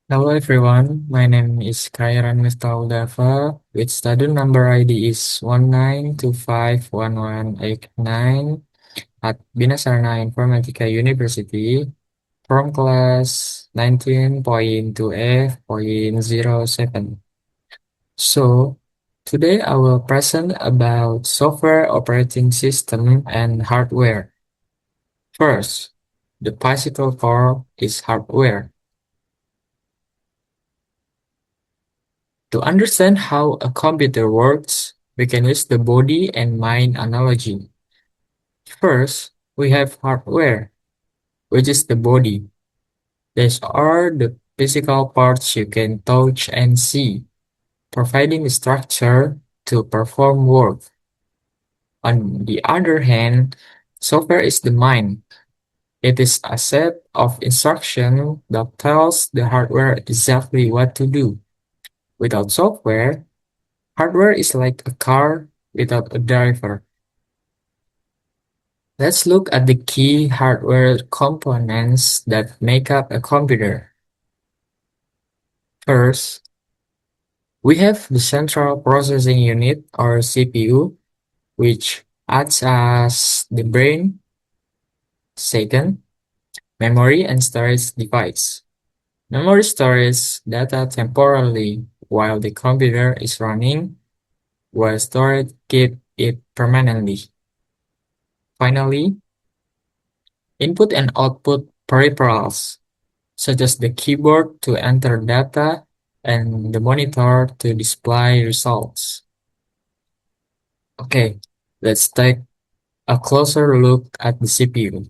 Hello everyone, my name is Kairan Miftahul with student number ID is 192511189 at Bina Sarana Informatica University from class 19.2F.07. So, today I will present about software operating system and hardware. First, the bicycle core is hardware. To understand how a computer works, we can use the body and mind analogy. First, we have hardware, which is the body. These are the physical parts you can touch and see, providing the structure to perform work. On the other hand, software is the mind. It is a set of instructions that tells the hardware exactly what to do. Without software, hardware is like a car without a driver. Let's look at the key hardware components that make up a computer. First, we have the central processing unit or CPU, which acts as the brain. Second, memory and storage device. Memory stores data temporarily while the computer is running, while storage keeps it permanently. Finally, input and output peripherals, such as the keyboard to enter data and the monitor to display results. Okay, let's take a closer look at the CPU.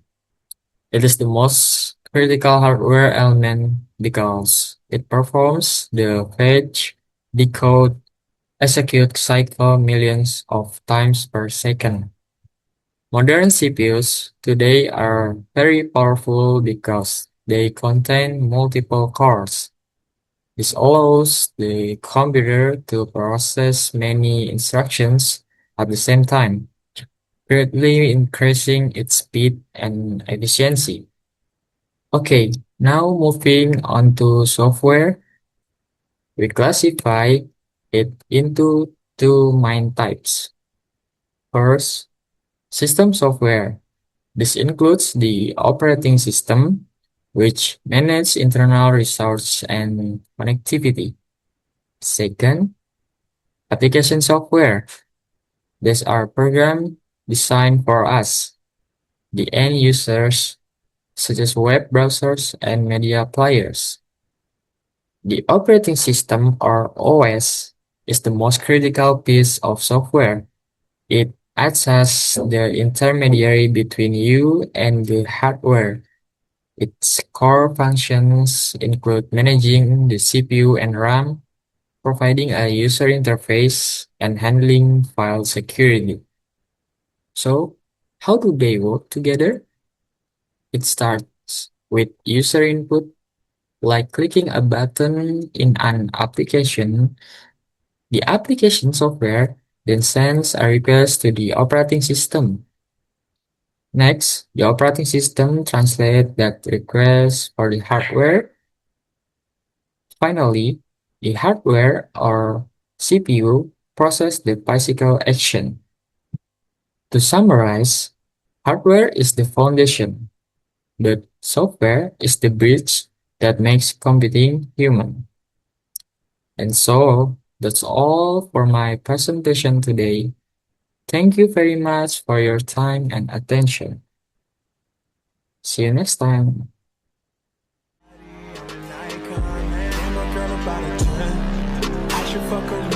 It is the most critical hardware element because it performs the fetch, decode, execute cycle millions of times per second. Modern CPUs today are very powerful because they contain multiple cores. This allows the computer to process many instructions at the same time, greatly increasing its speed and efficiency. Okay, now moving on to software, we classify it into two main types. First, system software. This includes the operating system, which manages internal resource and connectivity. Second, application software. These are programs designed for us, the end users, such as web browsers and media players. The operating system, or OS, is the most critical piece of software. It acts as the intermediary between you and the hardware. Its core functions include managing the CPU and RAM, providing a user interface, and handling file security. So, how do they work together? It starts with user input, like clicking a button in an application. The application software then sends a request to the operating system. Next, the operating system translates that request for the hardware. Finally, the hardware or CPU process the physical action. To summarize, hardware is the foundation, but software is the bridge that makes computing human. And so, that's all for my presentation today. Thank you very much for your time and attention. See you next time. I should fuck her